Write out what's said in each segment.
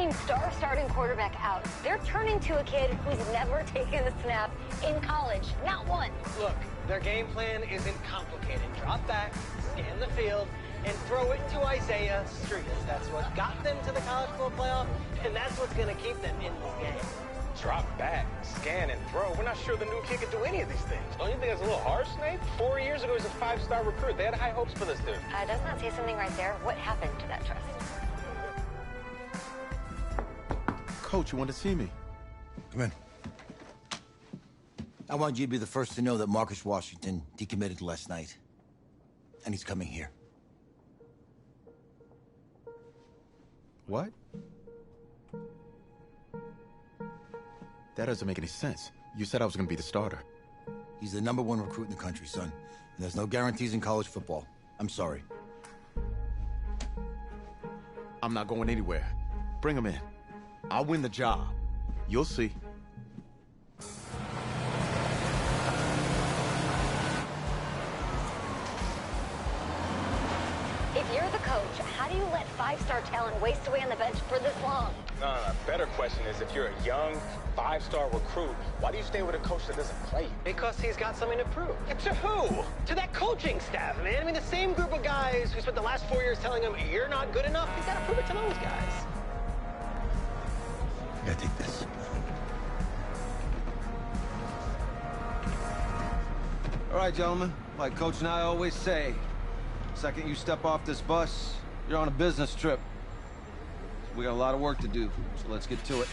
team's star starting quarterback out. They're turning to a kid who's never taken a snap in college, not one. Look, their game plan isn't complicated. Drop back, scan the field, and throw it to Isaiah Street. That's what got them to the college football playoff, and that's what's going to keep them in this game. Drop back, scan, and throw. We're not sure the new kid can do any of these things. Don't you think that's a little harsh, Nate? 4 years ago, he was a 5-star recruit. They had high hopes for this dude. Doesn't that say something right there? What happened to that trust? Coach, you want to see me? Come in. I want you to be the first to know that Marcus Washington decommitted last night. And he's coming here. What? That doesn't make any sense. You said I was going to be the starter. He's the #1 recruit in the country, son. And there's no guarantees in college football. I'm sorry. I'm not going anywhere. Bring him in. I'll win the job. You'll see. If you're the coach, how do you let 5-star talent waste away on the bench for this long? No. Better question is, if you're a young 5-star recruit, why do you stay with a coach that doesn't play you? Because he's got something to prove. To who? To that coaching staff, man. I mean, the same group of guys who spent the last 4 years telling him, you're not good enough. He's got to prove it to those guys. I gotta take this. All right, gentlemen. Like Coach and I always say, second you step off this bus, you're on a business trip. We got a lot of work to do, so let's get to it.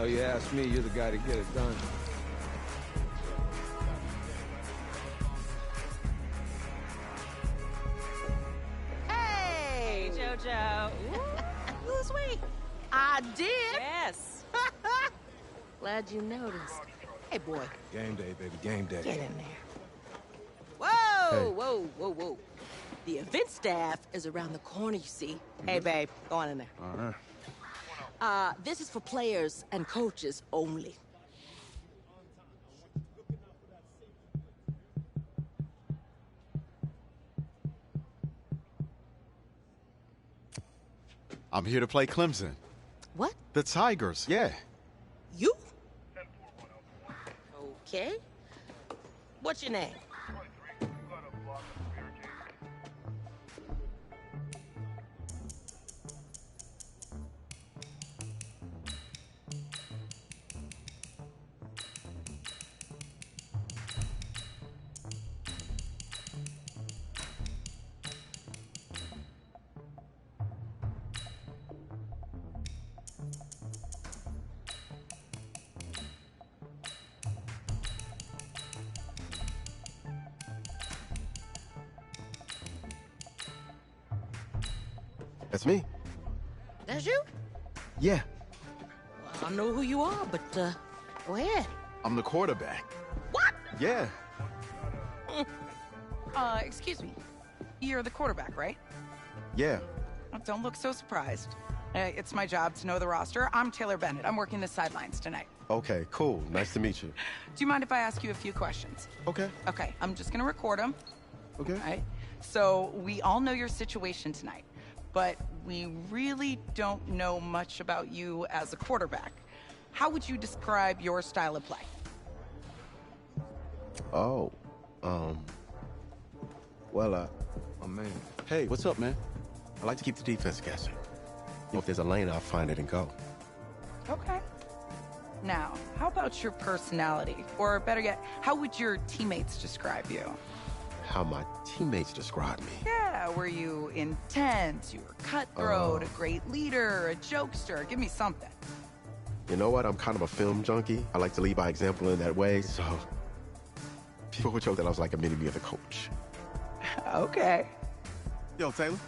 Oh, you ask me, you're the guy to get it done. Hey, JoJo. You lose weight. I did. Yes. Glad you noticed. Hey, boy. Game day, baby, game day. Get in there. Whoa, whoa. The event staff is around the corner, you see. Hey, babe, go on in there. All right. This is for players and coaches only. I'm here to play Clemson. What? The Tigers, yeah. You? Okay. What's your name? That's me. That's you? Yeah. Well, I don't know who you are, but, go ahead. I'm the quarterback. What? Yeah. Excuse me. You're the quarterback, right? Yeah. Don't look so surprised. It's my job to know the roster. I'm Taylor Bennett. I'm working the sidelines tonight. Okay, cool. Nice to meet you. Do you mind if I ask you a few questions? Okay. Okay, I'm just gonna record them. Okay. All right? So we all know your situation tonight, but we really don't know much about you as a quarterback. How would you describe your style of play? Oh, well, oh man. Hey, what's up, man? I like to keep the defense guessing. If there's a lane, I'll find it and go. Okay. Now, how about your personality? Or better yet, how would your teammates describe you? How my teammates describe me. Yeah, were you intense? You were cutthroat, a great leader, a jokester? Give me something. You know what? I'm kind of a film junkie. I like to lead by example in that way, so people would joke that I was like a mini-me of the coach. Okay. Yo, Taylor.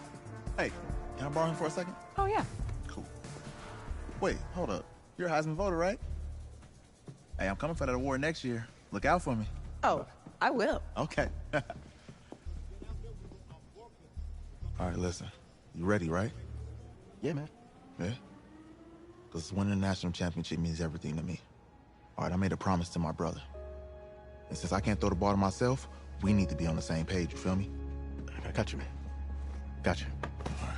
Hey, can I borrow him for a second? Oh, yeah. Cool. Wait, hold up. You're a Heisman voter, right? Hey, I'm coming for that award next year. Look out for me. Oh, I will. Okay. All right, listen. You ready, right? Yeah, man. Yeah? Because winning the national championship means everything to me. All right, I made a promise to my brother. And since I can't throw the ball to myself, we need to be on the same page, you feel me? I got you, man. Got you. All right.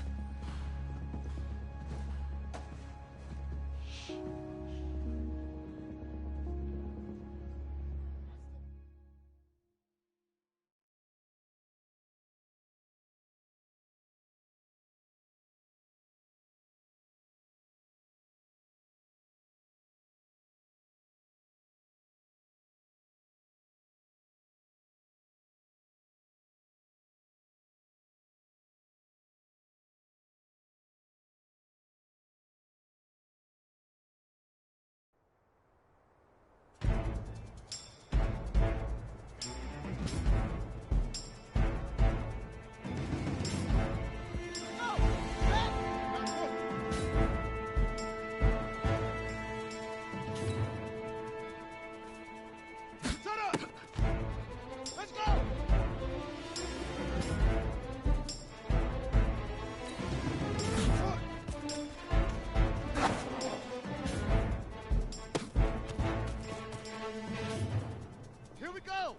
Here we go!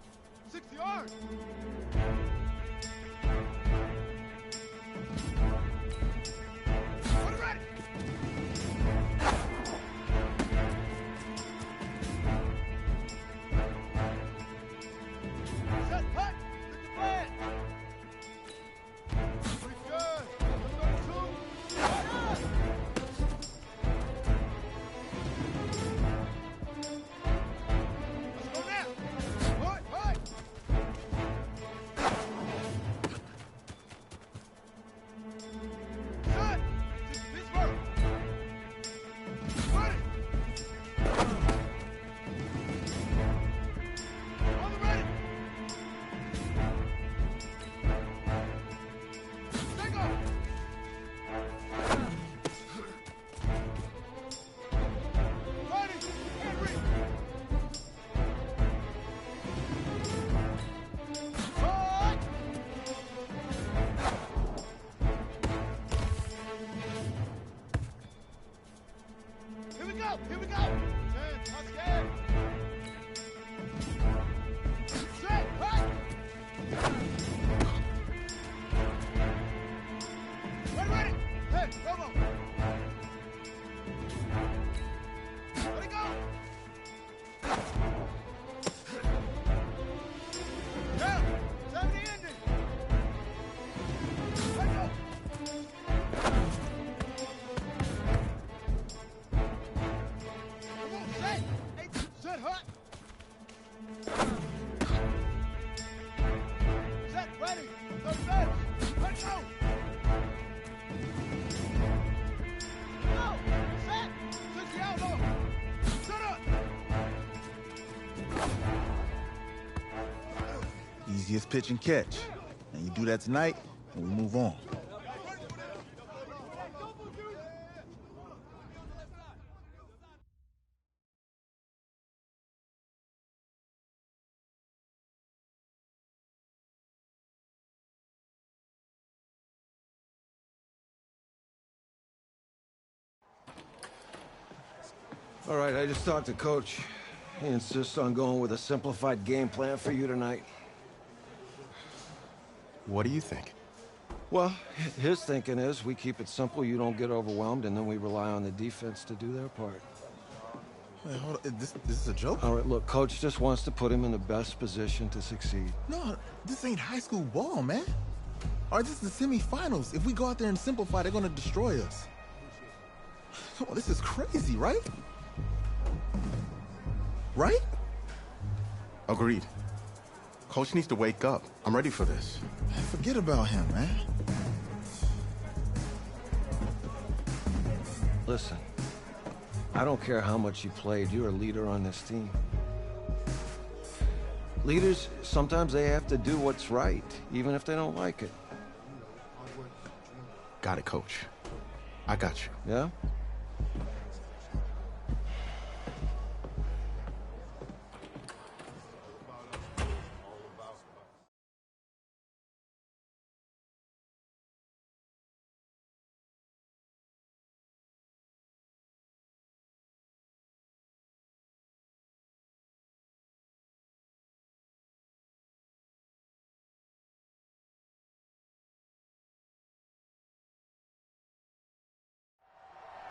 60 yards! Put it ready! Set, cut! Get the plan! Pretty good! Number 2! Fire! Let's go now! Right, right! Set! To Pittsburgh! Ready! On the ready! Take off! Ready! Henry! Right! Here we go! Here we go! 10, not scared! Set! Cut! Ready, ready! Hey, Robo! Let it go! Down! 70 ending! Let go! Come on, set! Hey, set, hut! Set, ready! The bench! Let go! Go! Set! 60 out, low! Set up! Easiest pitch and catch. And you do that tonight, and we move on. All right, I just talked to Coach. He insists on going with a simplified game plan for you tonight. What do you think? Well, his thinking is we keep it simple, you don't get overwhelmed, and then we rely on the defense to do their part. Wait, hold on. This is a joke? All right, look, Coach just wants to put him in the best position to succeed. No, this ain't high school ball, man. All right, this is the semifinals. If we go out there and simplify, they're gonna destroy us. Come on, this is crazy, right? Right? Agreed. Coach needs to wake up. I'm ready for this. Man, forget about him, man. Listen, I don't care how much you played, you're a leader on this team. Leaders, sometimes they have to do what's right, even if they don't like it. Got it, Coach. I got you. Yeah?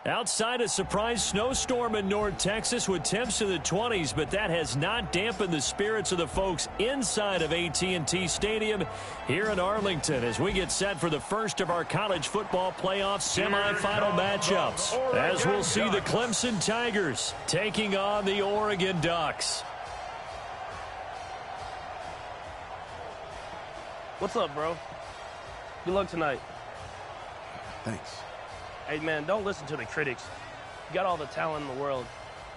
Outside, a surprise snowstorm in North Texas with temps in the 20s, but that has not dampened the spirits of the folks inside of AT&T Stadium here in Arlington as we get set for the first of our college football playoff semifinal matchups, as we'll see the Clemson Tigers taking on the Oregon Ducks. What's up, bro? Good luck tonight. Thanks. Hey, man, don't listen to the critics. You got all the talent in the world.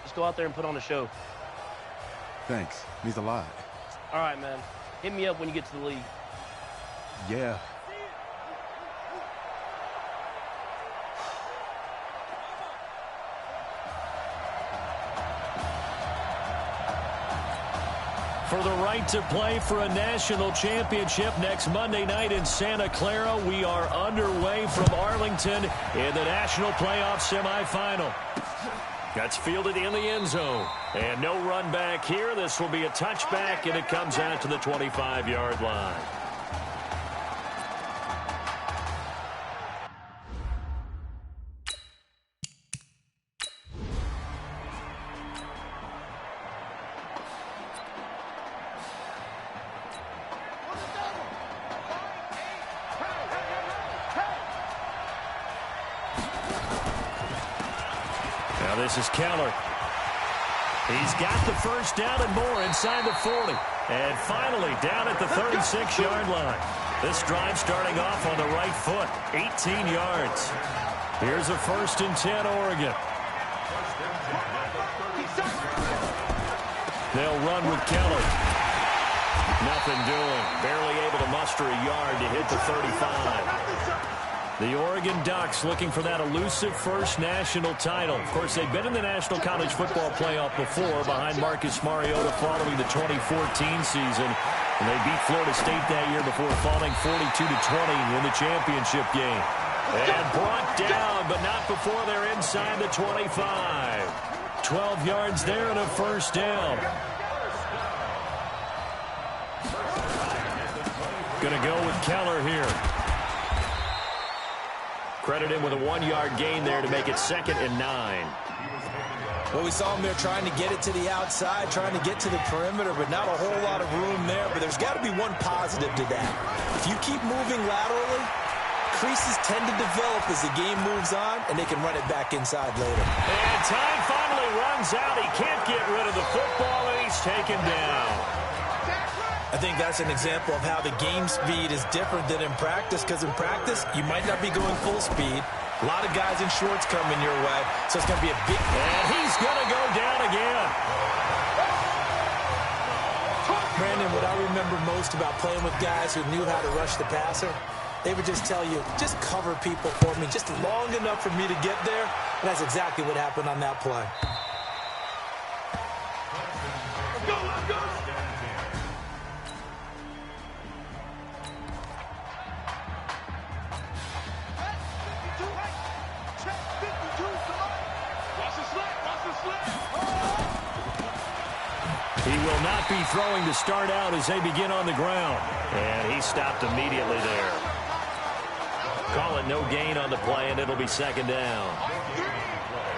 Just go out there and put on a show. Thanks. Means a lot. All right, man. Hit me up when you get to the league. Yeah. For the right to play for a national championship next Monday night in Santa Clara, we are underway from Arlington in the national playoff semifinal. That's fielded in the end zone. And no run back here. This will be a touchback, and it comes out to the 25-yard line. This is Keller. He's got the first down and more inside the 40. And finally down at the 36-yard line. This drive starting off on the right foot. 18 yards. Here's a 1st and 10 Oregon. They'll run with Keller. Nothing doing. Barely able to muster a yard to hit the 35. The Oregon Ducks looking for that elusive first national title. Of course, they've been in the National College Football Playoff before behind Marcus Mariota following the 2014 season. And they beat Florida State that year before falling 42-20 in the championship game. And brought down, but not before they're inside the 25. 12 yards there and a first down. Going to go with Keller here. Credit him with a 1-yard gain there to make it 2nd and 9. Well, we saw him there trying to get it to the outside, trying to get to the perimeter, but not a whole lot of room there. But there's got to be one positive to that. If you keep moving laterally, creases tend to develop as the game moves on, and they can run it back inside later. And time finally runs out. He can't get rid of the football, and he's taken down. I think that's an example of how the game speed is different than in practice, because in practice, you might not be going full speed. A lot of guys in shorts coming your way, so it's going to be a big... And he's going to go down again. Brandon, what I remember most about playing with guys who knew how to rush the passer, they would just tell you, just cover people for me, just long enough for me to get there. And that's exactly what happened on that play. Let's go, let's go. He will not be throwing to start out as they begin on the ground. And he stopped immediately there. Call it no gain on the play, and it'll be 2nd down.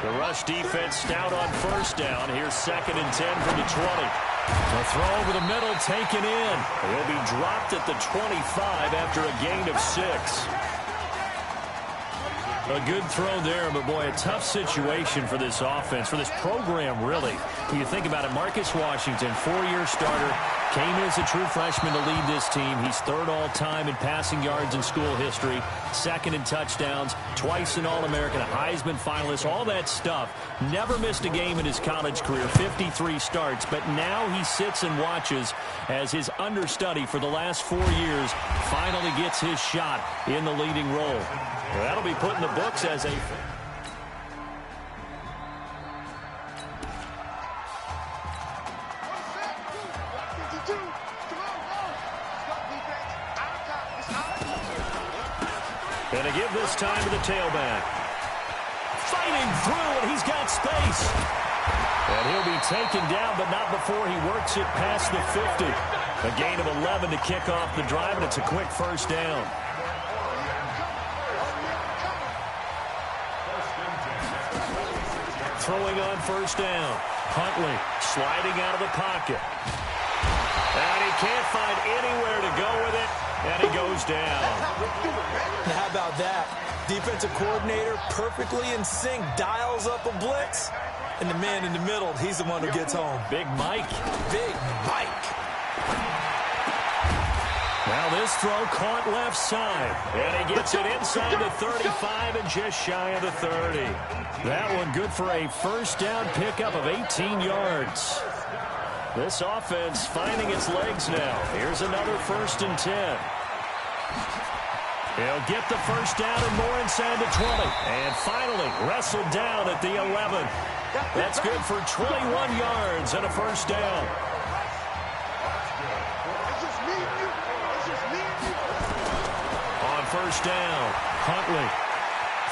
The rush defense stout on 1st down. Here's 2nd and 10 from the 20. The throw over the middle taken in. He'll be dropped at the 25 after a gain of 6. A good throw there, but boy, a tough situation for this offense, for this program, really. When you think about it, Marcus Washington, 4-year starter, came in as a true freshman to lead this team. He's 3rd all-time in passing yards in school history, 2nd in touchdowns, twice an All-American, a Heisman finalist, all that stuff. Never missed a game in his college career, 53 starts, but now he sits and watches as his understudy for the last 4 years finally gets his shot in the leading role. Well, that'll be put in the books as a... And to give this time to the tailback. Fighting through, and he's got space. And he'll be taken down, but not before he works it past the 50. A gain of 11 to kick off the drive, and it's a quick 1st down. throwing on first down. Huntley sliding out of the pocket. And he can't find anywhere to go with it, and he goes down. How about that? Defensive coordinator perfectly in sync, dials up a blitz, and the man in the middle, he's the one who gets home. Big Mike. Big Mike. Now this throw caught left side, and he gets it inside the 35 and just shy of the 30. That one good for a first down pickup of 18 yards. This offense finding its legs now. Here's another 1st and 10. He'll get the first down and more inside the 20. And finally wrestled down at the 11. That's good for 21 yards and a first down. On first down, Huntley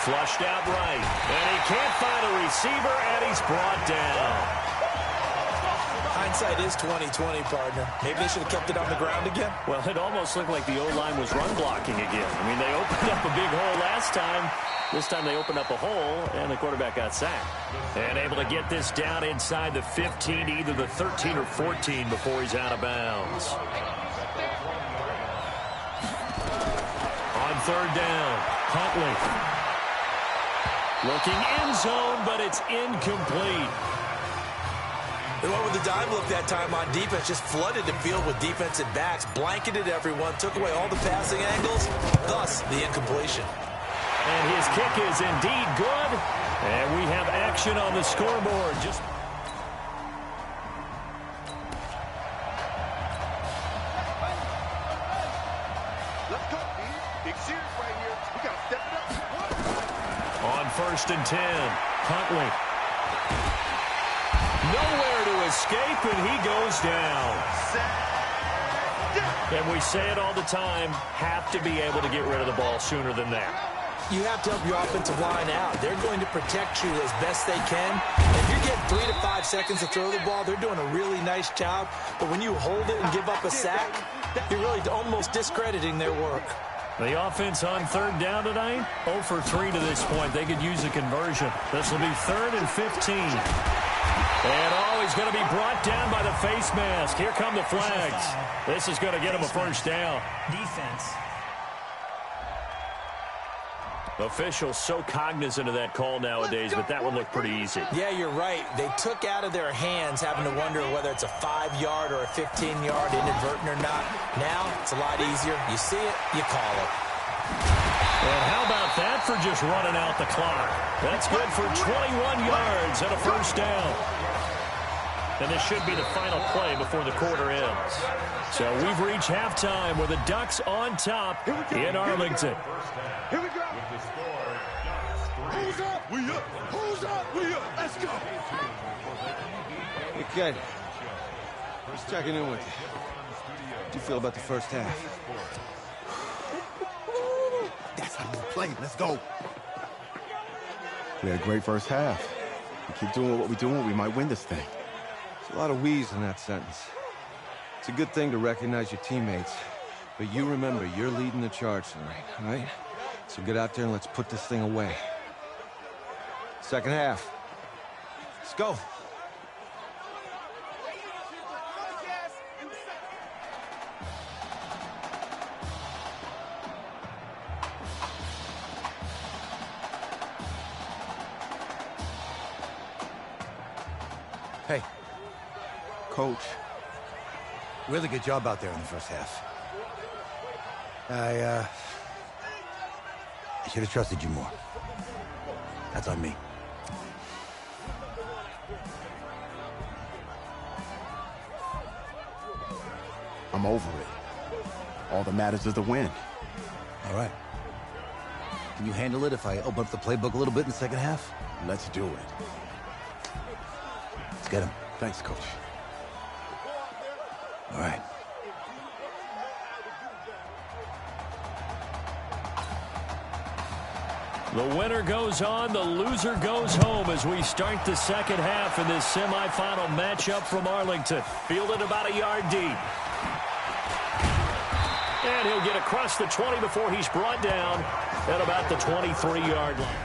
flushed out right. And he can't find a receiver, and he's brought down. Hindsight is 20/20, partner. Maybe they should have kept it on the ground again. Well, it almost looked like the O-line was run blocking again. I mean, they opened up a big hole last time. This time they opened up a hole, and the quarterback got sacked. And able to get this down inside the 15, either the 13 or 14 before he's out of bounds. On third down, Huntley. Looking end zone, but it's incomplete. They went with the dime look that time on defense, just flooded the field with defensive backs, blanketed everyone, took away all the passing angles, thus the incompletion. And his kick is indeed good, and we have action on the scoreboard. Just let's go, B. Big series right here. We got to step it up. On 1st and 10, Huntley. Nowhere to escape, and he goes down. And we say it all the time, have to be able to get rid of the ball sooner than that. You have to help your offensive line out. They're going to protect you as best they can. If you're getting 3 to 5 seconds to throw the ball, they're doing a really nice job. But when you hold it and give up a sack, you're really almost discrediting their work. The offense on third down tonight, 0 for 3 to this point. They could use a conversion. This will be 3rd and 15. And he's going to be brought down by the face mask. Here come the flags. This is going to get him a first down. Defense. Officials so cognizant of that call nowadays, but that one looked pretty easy. Yeah, you're right. They took out of their hands having to wonder whether it's a 5-yard or a 15-yard inadvertent or not. Now, it's a lot easier. You see it, you call it. And how about that for just running out the clock? That's good for 21 yards and a first down. And this should be the final play before the quarter ends. So we've reached halftime with the Ducks on top in Arlington. Here we go. Who's up? We up. Who's up? We up. Let's go. Hey, kid. Just checking in with you. How do you feel about the first half? That's how you play. Let's go. We had a great first half. We keep doing what we're doing, we might win this thing. There's a lot of wheeze in that sentence. It's a good thing to recognize your teammates. But you remember, you're leading the charge tonight, all right? So get out there and let's put this thing away. Second half. Let's go. Hey, Coach, really good job out there in the first half. I should have trusted you more. That's on me. I'm over it. All that matters is the win. All right. Can you handle it if I open up the playbook a little bit in the second half? Let's do it. Let's get him. Thanks, Coach. All right. The winner goes on, the loser goes home as we start the second half in this semifinal matchup from Arlington. Fielded about a yard deep. And he'll get across the 20 before he's brought down at about the 23-yard line.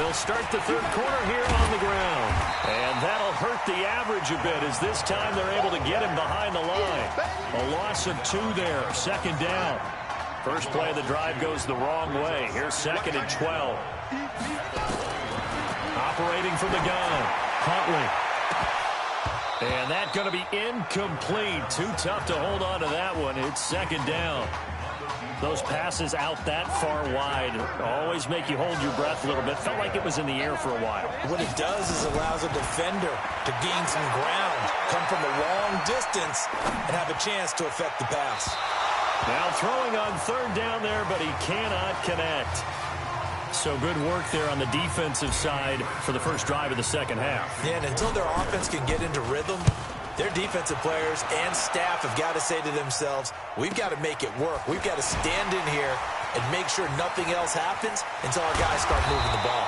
They'll start the third quarter here on the ground. And that'll hurt the average a bit as this time they're able to get him behind the line. A loss of 2 there, second down. First play of the drive goes the wrong way. Here's second and 12. Operating from the gun, Huntley. And that's going to be incomplete. Too tough to hold on to that one. It's second down. Those passes out that far wide always make you hold your breath a little bit. Felt like it was in the air for a while. What it does is allows a defender to gain some ground, come from a long distance, and have a chance to affect the pass. Now throwing on third down there, but he cannot connect. So good work there on the defensive side for the first drive of the second half. Yeah, and until their offense can get into rhythm, their defensive players and staff have got to say to themselves, we've got to make it work. We've got to stand in here and make sure nothing else happens until our guys start moving the ball.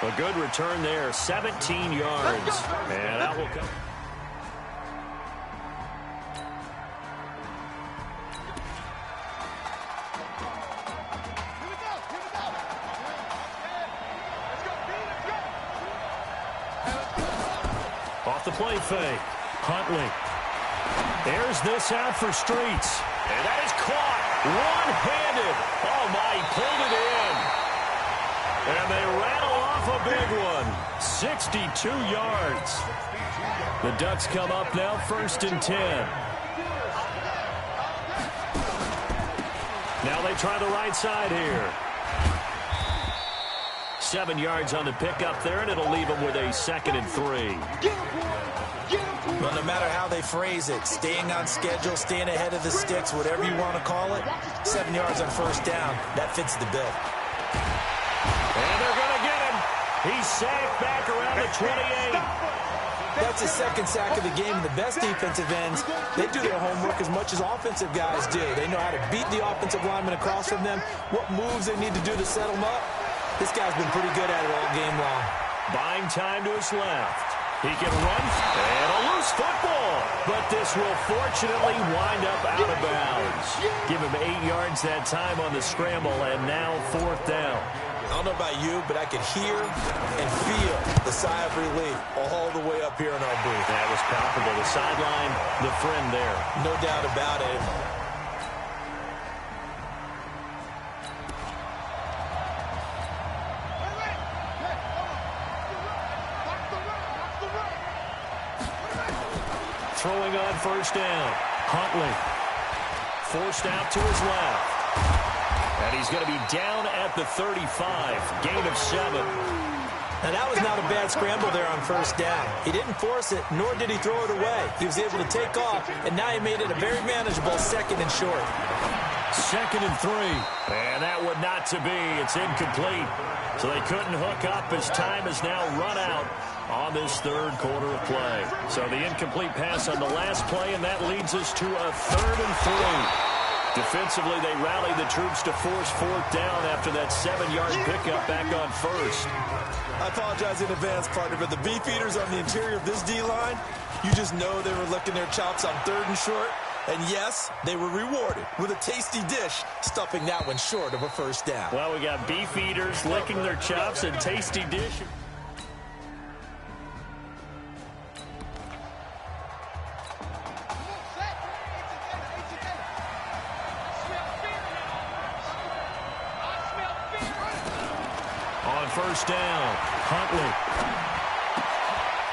A good return there, 17 yards. And that will come. Off the play fake. Huntley. There's this out for Streets. And that is caught. One-handed. Oh, my. He pulled it in. And they rattle off a big one. 62 yards. The Ducks come up now, 1st and 10. Now they try the right side here. 7 yards on the pickup there, and it'll leave them with a 2nd and 3. Well, no matter how they phrase it, staying on schedule, staying ahead of the sticks, whatever you want to call it, 7 yards on first down, that fits the bill. And they're going to get him. He's sacked back around the 28. That's his second sack of the game. The best defensive ends, they do their homework as much as offensive guys do. They know how to beat the offensive lineman across from them, what moves they need to do to set them up. This guy's been pretty good at it all game long. Buying time to his left. He can run, and a loose football. But this will fortunately wind up out of bounds. Give him 8 yards that time on the scramble, and now 4th down. I don't know about you, but I could hear and feel the sigh of relief all the way up here in our booth. That was palpable. The sideline, the friend there. No doubt about it. Throwing on first down. Huntley. Forced out to his left. And he's going to be down at the 35. Gain of 7. Now, that was not a bad scramble there on first down. He didn't force it, nor did he throw it away. He was able to take off, and now he made it a very manageable 2nd and short. 2nd and 3. And that would not to be. It's incomplete. So they couldn't hook up as time has now run out on this third quarter of play. So the incomplete pass on the last play, and that leads us to a 3rd and 3. Defensively, they rallied the troops to force 4th down after that 7-yard pickup back on first. I apologize in advance, partner, but the beefeaters on the interior of this D-line, you just know they were licking their chops on 3rd and short. And yes, they were rewarded with a tasty dish, stuffing that one short of a first down. Well, we got beefeaters licking their chops and tasty dish. On first down, Huntley.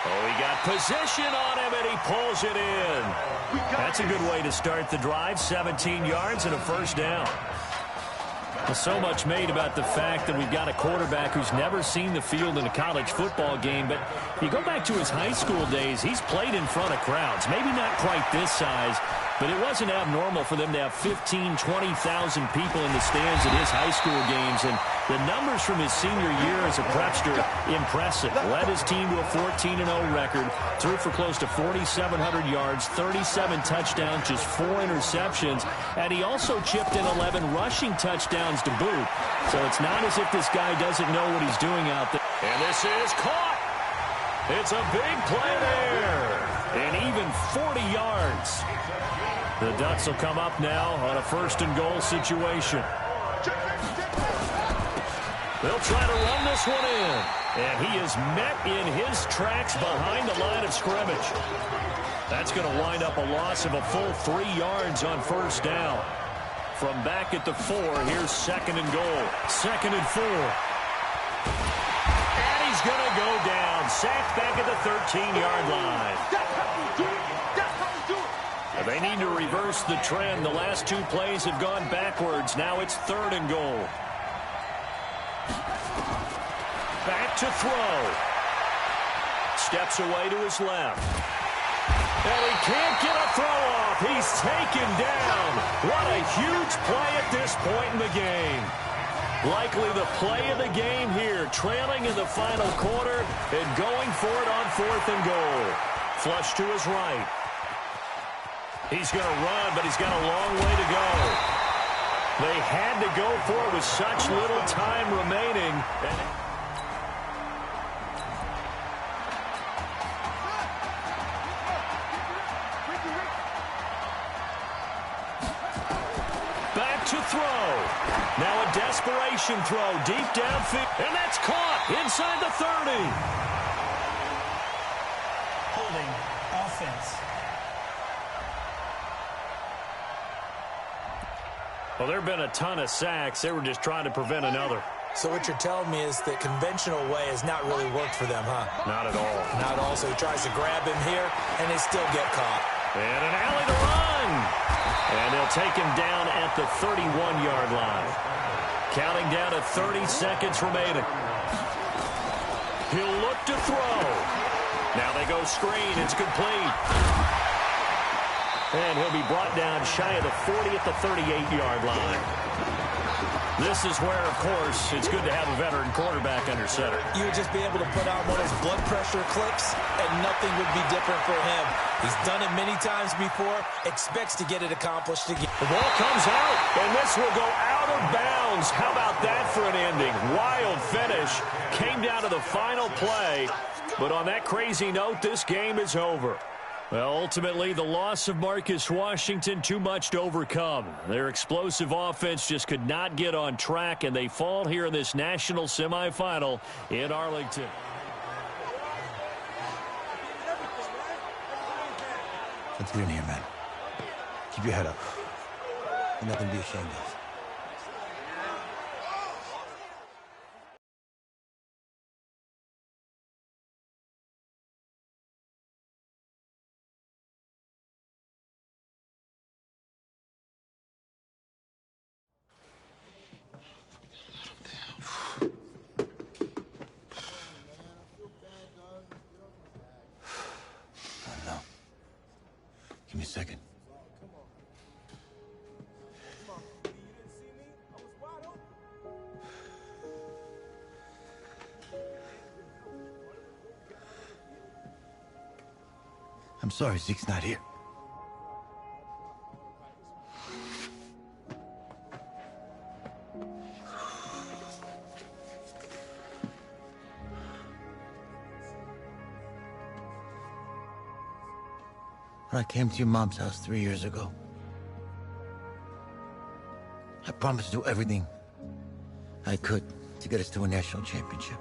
Oh, he got position on him, and he pulls it in. That's a good way to start the drive. 17 yards and a first down. Well, so much made about the fact that we've got a quarterback who's never seen the field in a college football game. But you go back to his high school days, he's played in front of crowds. Maybe not quite this size, but it wasn't abnormal for them to have 15,000, 20,000 people in the stands at his high school games. And the numbers from his senior year as a prepster, impressive. Led his team to a 14-0 record, threw for close to 4,700 yards, 37 touchdowns, just 4 interceptions, and he also chipped in 11 rushing touchdowns to boot. So it's not as if this guy doesn't know what he's doing out there. And this is caught. It's a big play there. And even 40 yards. The Ducks will come up now on a 1st and goal situation. They'll try to run this one in. And he is met in his tracks behind the line of scrimmage. That's going to wind up a loss of a full 3 yards on first down. From back at the 4, here's 2nd and goal. 2nd and 4. And he's going to go down. Sacked back at the 13-yard line. They need to reverse the trend. The last 2 plays have gone backwards. Now it's 3rd and goal. Back to throw. Steps away to his left. And he can't get a throw off. He's taken down. What a huge play at this point in the game. Likely the play of the game here. Trailing in the final quarter and going for it on 4th and goal. Flush to his right. He's going to run, but he's got a long way to go. They had to go for it with such little time remaining. Back to throw. Now a desperation throw deep downfield. And that's caught inside the 30. Holding offense. Well, there have been a ton of sacks. They were just trying to prevent another. So what you're telling me is the conventional way has not really worked for them, huh? Not at all. Not at all. So he tries to grab him here, and they still get caught. And an alley to run. And they'll take him down at the 31-yard line. Counting down to 30 seconds remaining. He'll look to throw. Now they go screen. It's complete. And he'll be brought down shy of the 40 at the 38-yard line. This is where, of course, it's good to have a veteran quarterback under center. You would just be able to put on one of those blood pressure clips, and nothing would be different for him. He's done it many times before, expects to get it accomplished again. The ball comes out, and this will go out of bounds. How about that for an ending? Wild finish. Came down to the final play. But on that crazy note, this game is over. Well, ultimately, the loss of Marcus Washington, too much to overcome. Their explosive offense just could not get on track, and they fall here in this national semifinal in Arlington. Let's get in here, man. Keep your head up. There's nothing to be ashamed of. Give me a second. I'm sorry Zeke's not here. When I came to your mom's house 3 years ago, I promised to do everything I could to get us to a national championship.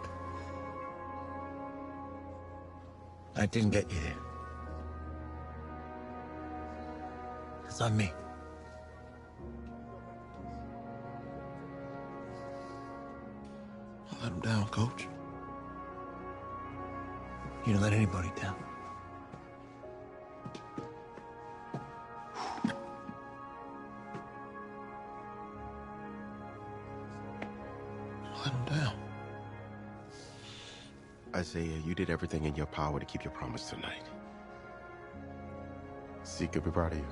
I didn't get you there. It's on me. I let him down, Coach. You didn't let anybody down. Let him down. Isaiah, you did everything in your power to keep your promise tonight. Zeke could be proud of you.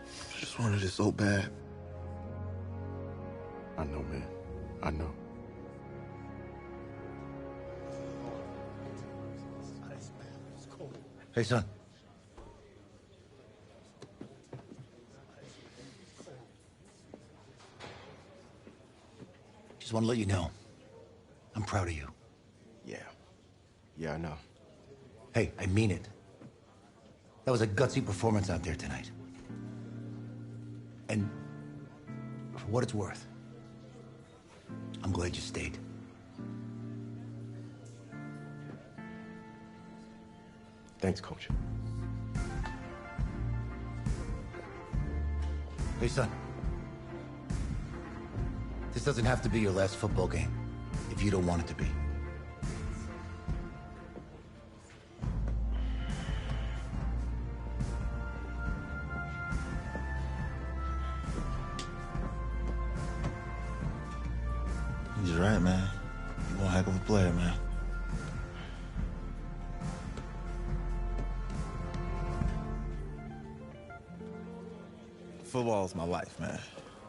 I just wanted it so bad. I know, man. I know. Hey, son. Just want to let you know, I'm proud of you. Yeah. Yeah, I know. Hey, I mean it. That was a gutsy performance out there tonight. And for what it's worth, I'm glad you stayed. Thanks, Coach. Hey, son. This doesn't have to be your last football game if you don't want it to be. He's right, man. You're one heck of a player, man. Football is my life, man.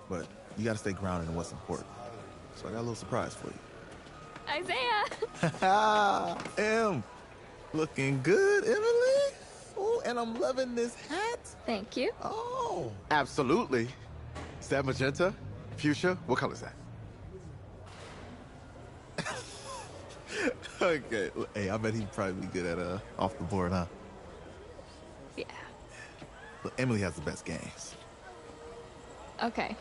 But you gotta stay grounded in what's important. So I got a little surprise for you. Isaiah! Em! Looking good, Emily? Oh, and I'm loving this hat. Thank you. Oh! Absolutely. Is that magenta? Fuchsia? What color is that? Okay. Hey, I bet he'd probably be good at off the board, huh? Yeah. Look, Emily has the best games. Okay.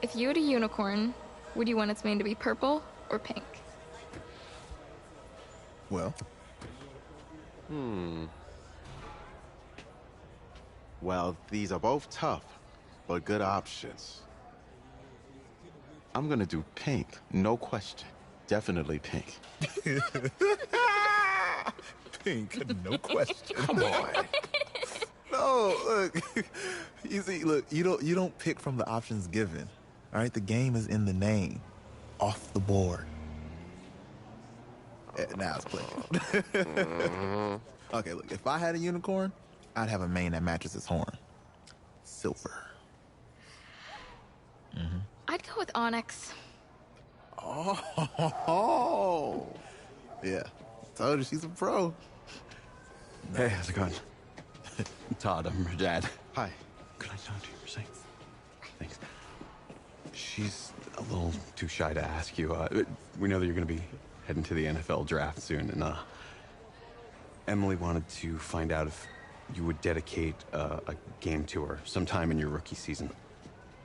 If you had a unicorn, would you want its mane to be purple or pink? Well. Well, these are both tough, but good options. I'm gonna do pink, no question. Definitely pink. Pink, no question. Come on. No, look. You see, look, you don't pick from the options given. All right, the game is in the name. Off the board. Now it's playing. Okay, look, if I had a unicorn, I'd have a mane that matches its horn. Silver. I'd go with onyx. Oh. Yeah. Told you she's a pro. Hey, how's it going? Todd, I'm her dad. Hi. Could I talk to you for a second? Thanks. She's a little too shy to ask you. We know that you're going to be heading to the NFL draft soon, and Emily wanted to find out if you would dedicate a game to her sometime in your rookie season.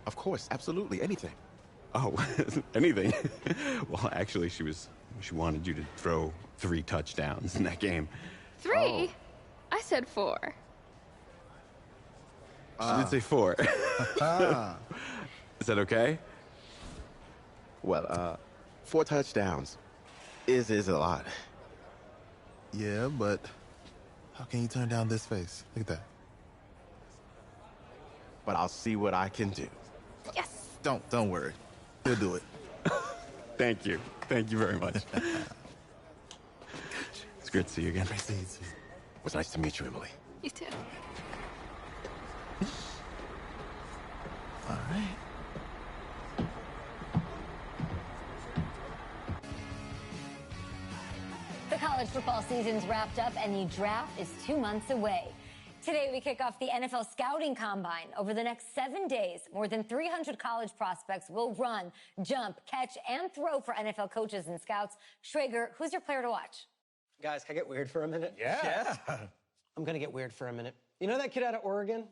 Of course, absolutely, anything. Oh, anything? Well, actually, she wanted you to throw 3 touchdowns in that game. 3? Oh. I said 4. She did say 4. Is that okay? Well, 4 touchdowns is a lot. Yeah, but how can you turn down this face? Look at that. But I'll see what I can do. Yes. Don't worry. He'll do it. Thank you. Thank you very much. It's great to see you again. Nice to meet you. It was nice to meet you, Emily. You too. All right. The college football season's wrapped up and the draft is 2 months away. Today, we kick off the NFL Scouting Combine. Over the next 7 days, more than 300 college prospects will run, jump, catch, and throw for NFL coaches and scouts. Schrager, who's your player to watch? Guys, can I get weird for a minute? Yeah. I'm going to get weird for a minute. You know that kid out of Oregon?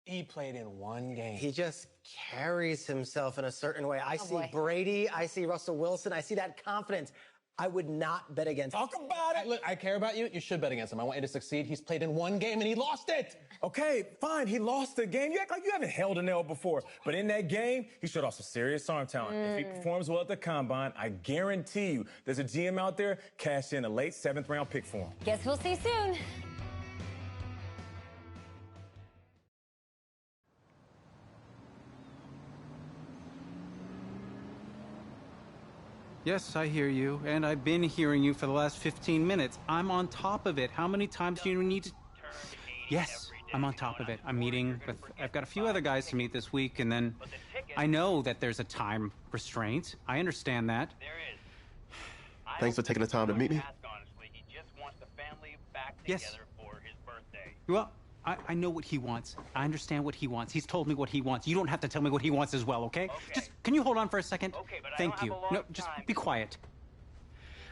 He played in 1 game. He just carries himself in a certain way. I see boy. Brady. I see Russell Wilson. I see that confidence. I would not bet against him. Talk about it. Look, I care about you. You should bet against him. I want you to succeed. He's played in 1 game and he lost it. Okay, fine. He lost the game. You act like you haven't held a nail before. But in that game, he showed off some serious arm talent. If he performs well at the combine, I guarantee you there's a GM out there cash in a late 7th round pick for him. Guess we'll see soon. Yes, I hear you, and I've been hearing you for the last 15 minutes. I'm on top of it. How many times do you need to... Yes, I'm on top of it. I'm meeting with... I've got a few other guys to meet this week, and then I know that there's a time restraint. I understand that. Thanks for taking the time to meet me. Yes. Well, I know what he wants. I understand what he wants. He's told me what he wants. You don't have to tell me what he wants as well, okay? Just, can you hold on for a second? Okay, but Thank you. No, just be quiet.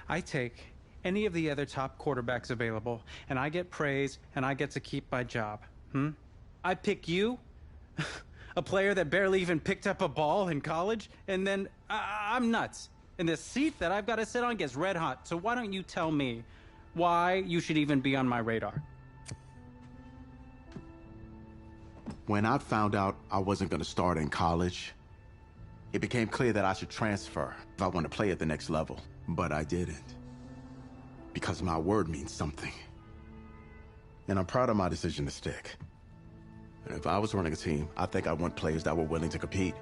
I take any of the other top quarterbacks available, and I get praise, and I get to keep my job. I pick you, a player that barely even picked up a ball in college, and then I'm nuts. And the seat that I've got to sit on gets red hot. So why don't you tell me why you should even be on my radar? When I found out I wasn't going to start in college, it became clear that I should transfer if I want to play at the next level. But I didn't. Because my word means something. And I'm proud of my decision to stick. And if I was running a team, I think I want players that were willing to compete.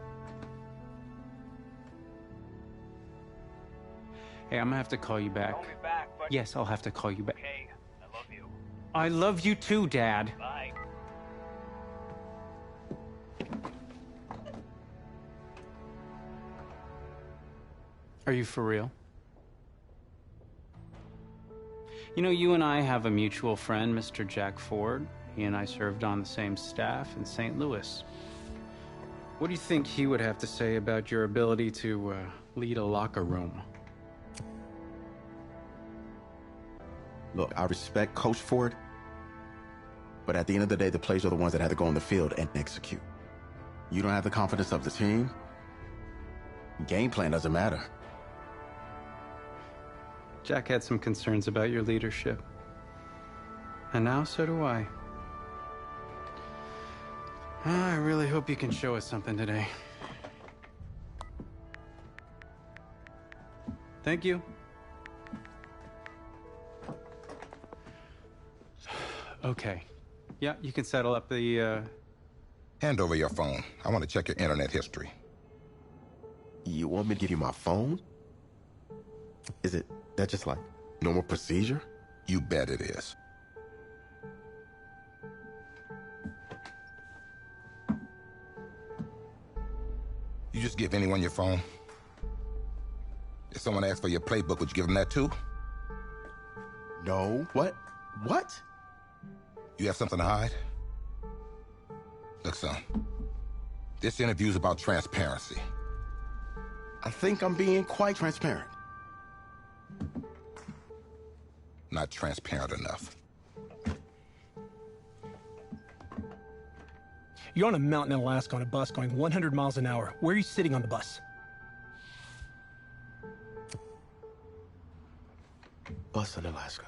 Hey, I'm gonna have to call you back. Call me back, but... Yes, I'll have to call you back. Okay, I love you. I love you too, Dad. Bye. Are you for real? You know, you and I have a mutual friend, Mr. Jack Ford. He and I served on the same staff in St. Louis. What do you think he would have to say about your ability to lead a locker room? Look, I respect Coach Ford, but at the end of the day, the players are the ones that have to go on the field and execute. You don't have the confidence of the team, game plan doesn't matter. Jack had some concerns about your leadership. And now so do I. I really hope you can show us something today. Thank you. Okay. Yeah, you can settle up the, Hand over your phone. I want to check your internet history. You want me to give you my phone? Is it that just like normal procedure? You bet it is. You just give anyone your phone? If someone asks for your playbook, would you give them that too? No. What? What? You have something to hide? Look, son, this interview's about transparency. I think I'm being quite transparent. Not transparent enough. You're on a mountain in Alaska on a bus going 100 miles an hour. Where are you sitting on the bus? Bus in Alaska.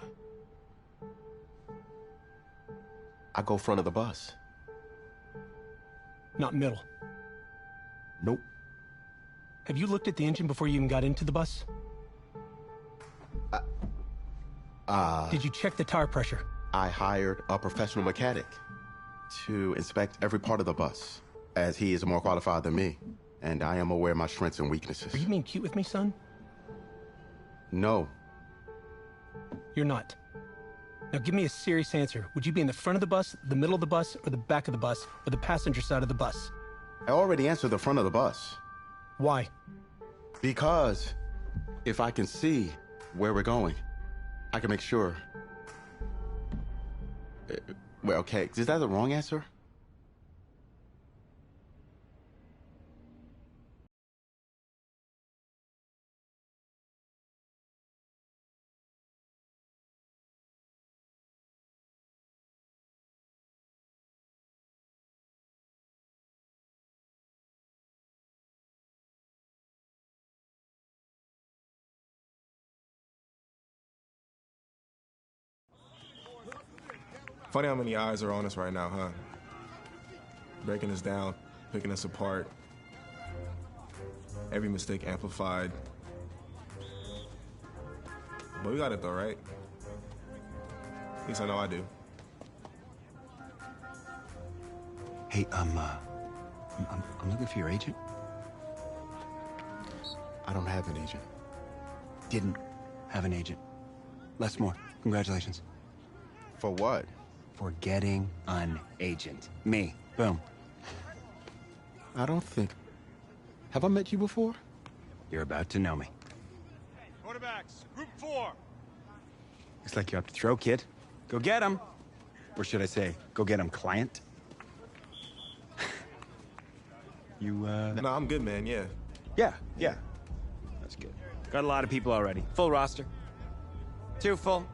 I go front of the bus. Not middle. Nope. Have you looked at the engine before you even got into the bus? Did you check the tire pressure? I hired a professional mechanic to inspect every part of the bus, as he is more qualified than me, and I am aware of my strengths and weaknesses. Are you being cute with me, son? No. You're not. Now give me a serious answer. Would you be in the front of the bus, the middle of the bus, or the back of the bus, or the passenger side of the bus? I already answered the front of the bus. Why? Because if I can see where we're going, I can make sure. Well, okay, is that the wrong answer? Funny how many eyes are on us right now, huh? Breaking us down, picking us apart. Every mistake amplified. But we got it though, right? At least I know I do. Hey, I'm looking for your agent. I don't have an agent. Didn't have an agent. Les Moore, congratulations. For what? For getting an agent. Me. Boom. I don't think... Have I met you before? You're about to know me. Quarterbacks, group 4. Looks like you're up to throw, kid. Go get him. Or should I say, go get him, client? You, No, I'm good, man, yeah. Yeah. That's good. Got a lot of people already. Full roster. 2 full.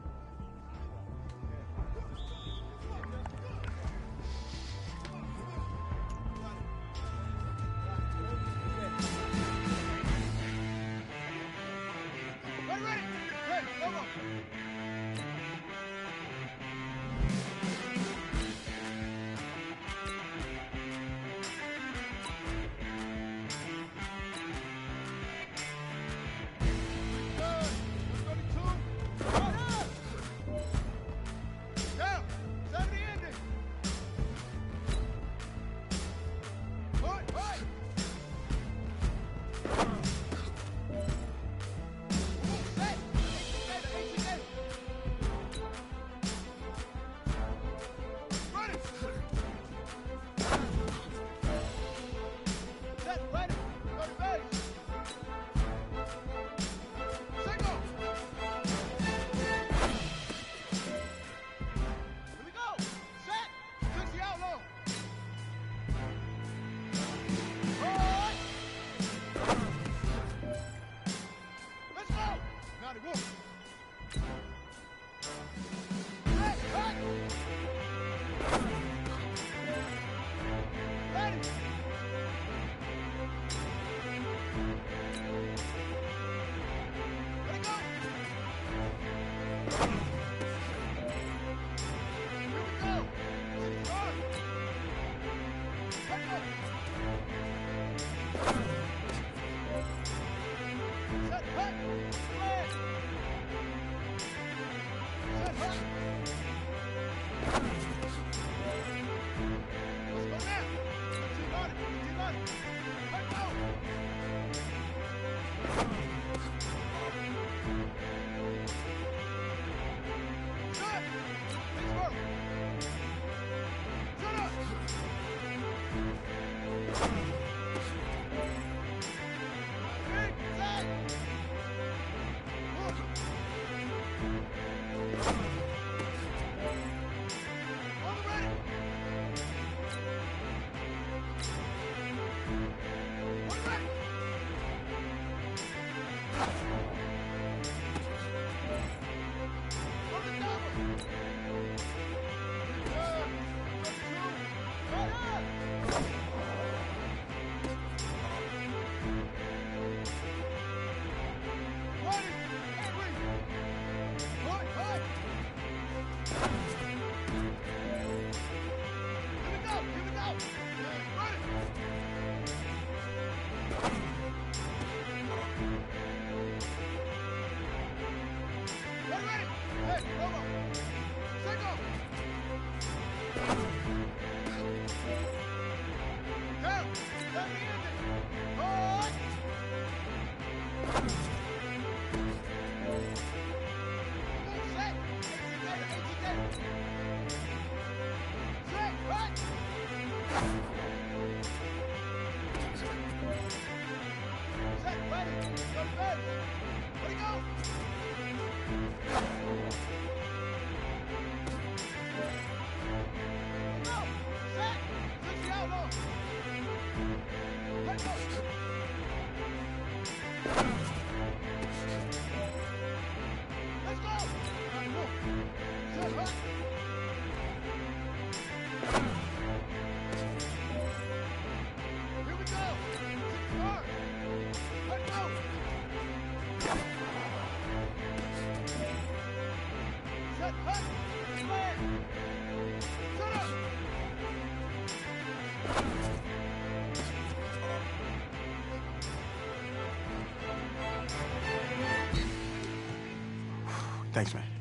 Thanks, man.